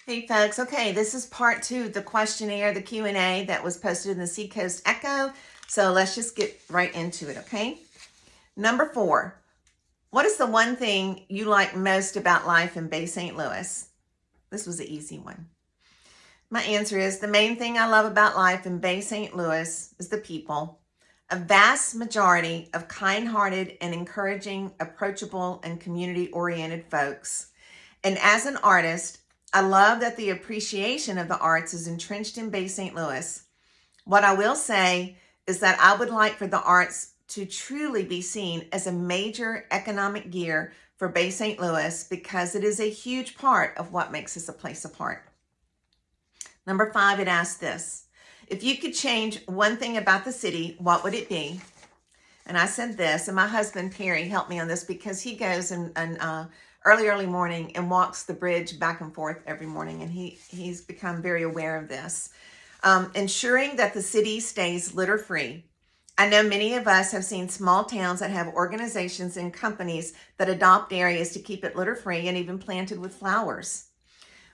Hey folks, okay, this is part 2, the questionnaire, the Q&A that was posted in the Seacoast Echo. So let's just get right into it, okay? Number 4, what is the one thing you like most about life in Bay St. Louis? This was an easy one. My answer is the main thing I love about life in Bay St. Louis is the people. A vast majority of kind-hearted and encouraging, approachable, and community-oriented folks. And as an artist, I love that the appreciation of the arts is entrenched in Bay St. Louis. What I will say is that I would like for the arts to truly be seen as a major economic gear for Bay St. Louis because it is a huge part of what makes us a place apart. Number 5, it asks this. If you could change one thing about the city, what would it be? And I said this, and my husband Perry helped me on this because he goes and early morning and walks the bridge back and forth every morning, and he's become very aware of this. Ensuring that the city stays litter-free. I know many of us have seen small towns that have organizations and companies that adopt areas to keep it litter-free and even planted with flowers.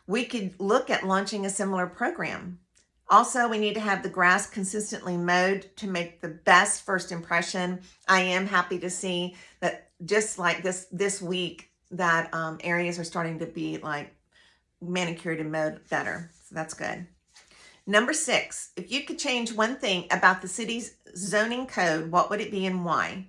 We could look at launching a similar program. Also, we need to have the grass consistently mowed to make the best first impression. I am happy to see that just like this week that areas are starting to be like manicured and mowed better. So that's good. Number 6, if you could change one thing about the city's zoning code, what would it be and why?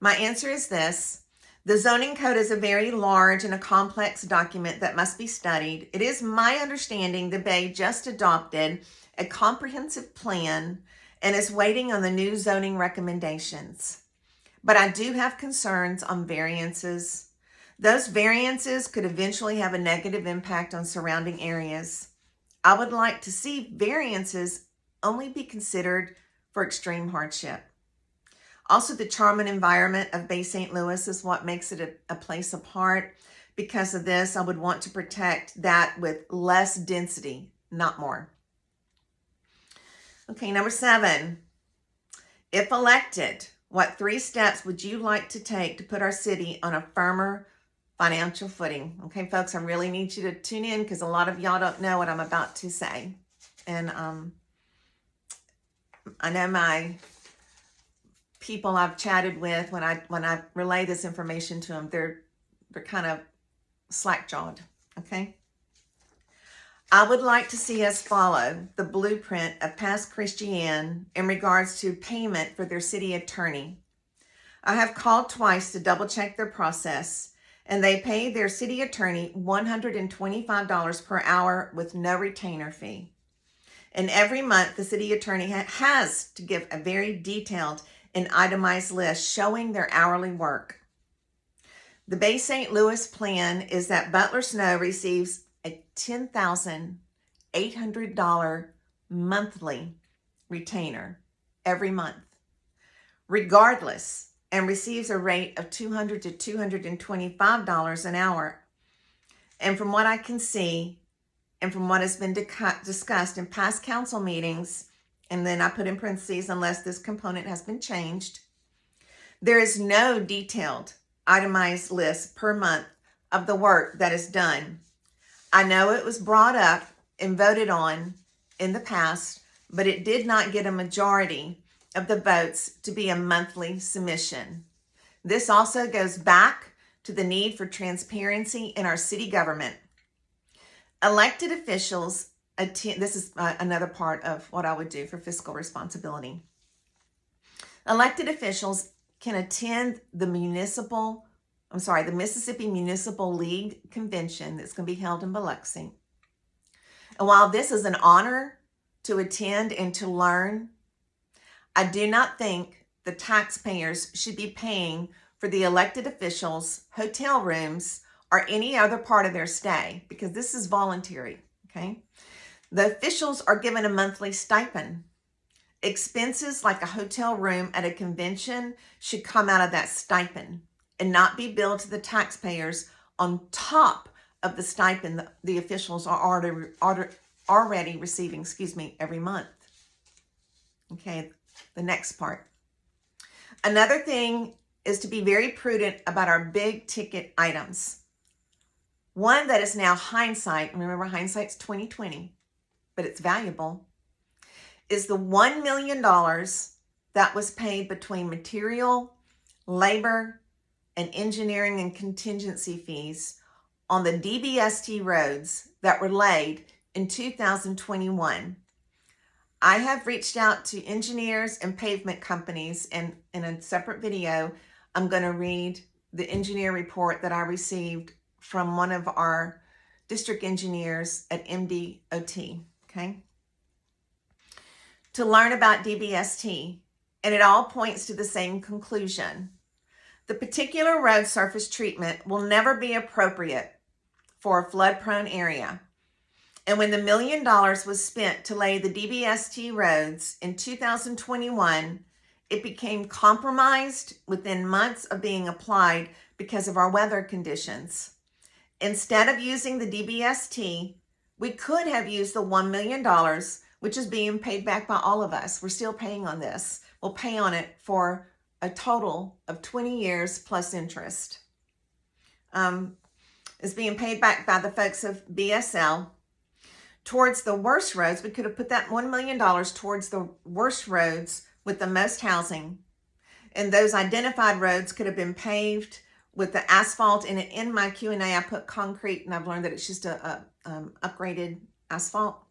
My answer is this. The zoning code is a very large and a complex document that must be studied. It is my understanding the Bay just adopted a comprehensive plan and is waiting on the new zoning recommendations. But I do have concerns on variances. Those variances could eventually have a negative impact on surrounding areas. I would like to see variances only be considered for extreme hardship. Also, the charm and environment of Bay St. Louis is what makes it a place apart. Because of this, I would want to protect that with less density, not more. Okay, number 7. If elected, what 3 steps would you like to take to put our city on a firmer financial footing? Okay, folks, I really need you to tune in because a lot of y'all don't know what I'm about to say. And I know my people I've chatted with, when I relay this information to them, they're kind of slack-jawed, okay? I would like to see us follow the blueprint of past Christian in regards to payment for their city attorney. I have called twice to double-check their process, and they pay their city attorney $125 per hour with no retainer fee. And every month, the city attorney has to give a very detailed and itemized list showing their hourly work. The Bay St. Louis plan is that Butler Snow receives a $10,800 monthly retainer every month, regardless, and receives a rate of $200 to $225 an hour. And from what I can see, and from what has been discussed in past council meetings, and then I put in parentheses, unless this component has been changed, there is no detailed, itemized list per month of the work that is done. I know it was brought up and voted on in the past, but it did not get a majority of the votes to be a monthly submission. This also goes back to the need for transparency in our city government. Elected officials attend, this is another part of what I would do for fiscal responsibility. Elected officials can attend the Mississippi Municipal League Convention that's going to be held in Biloxi. And while this is an honor to attend and to learn, I do not think the taxpayers should be paying for the elected officials' hotel rooms or any other part of their stay, because this is voluntary, okay? The officials are given a monthly stipend. Expenses like a hotel room at a convention should come out of that stipend and not be billed to the taxpayers on top of the stipend that the officials are already receiving, every month. Okay, the next part. Another thing is to be very prudent about our big ticket items. One that is now hindsight, remember hindsight's 2020, but it's valuable, is the $1 million that was paid between material, labor, and engineering and contingency fees on the DBST roads that were laid in 2021. I have reached out to engineers and pavement companies, and in a separate video, I'm going to read the engineer report that I received from one of our district engineers at MDOT, okay, to learn about DBST, and it all points to the same conclusion. The particular road surface treatment will never be appropriate for a flood-prone area. And when the $1 million was spent to lay the DBST roads in 2021, it became compromised within months of being applied because of our weather conditions. Instead of using the DBST, we could have used the $1 million, which is being paid back by all of us. We're still paying on this. We'll pay on it for a total of 20 years plus interest. It's being paid back by the folks of BSL. Towards the worst roads, we could have put that $1 million towards the worst roads with the most housing. And those identified roads could have been paved with the asphalt. And in my Q&A, I put concrete, and I've learned that it's just a upgraded asphalt.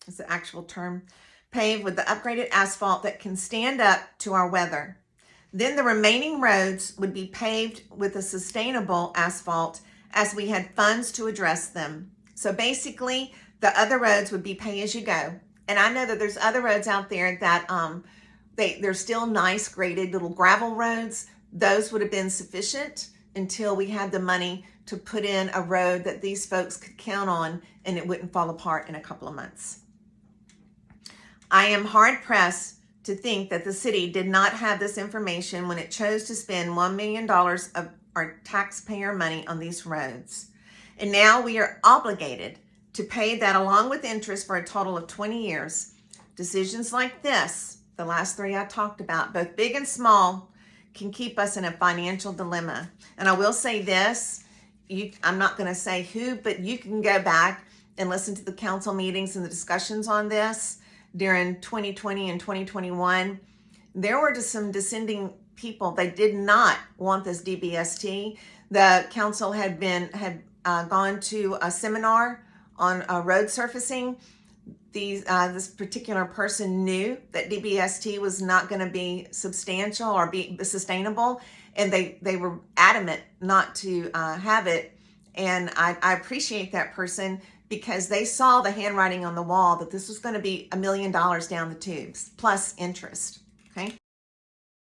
It's the actual term. Paved with the upgraded asphalt that can stand up to our weather. Then the remaining roads would be paved with a sustainable asphalt as we had funds to address them. So basically, the other roads would be pay as you go. And I know that there's other roads out there that they're still nice graded little gravel roads. Those would have been sufficient until we had the money to put in a road that these folks could count on and it wouldn't fall apart in a couple of months. I am hard pressed to think that the city did not have this information when it chose to spend $1 million of our taxpayer money on these roads. And now we are obligated to pay that along with interest for a total of 20 years. Decisions like this, the last three I talked about, both big and small, can keep us in a financial dilemma. And I will say this, I'm not going to say who, but you can go back and listen to the council meetings and the discussions on this during 2020 and 2021. There were just some dissenting people. They did not want this DBST. The council had gone to a seminar on road surfacing. This particular person knew that DBST was not going to be substantial or be sustainable, and they were adamant not to have it. And I appreciate that person because they saw the handwriting on the wall that this was going to be $1 million down the tubes plus interest. Okay.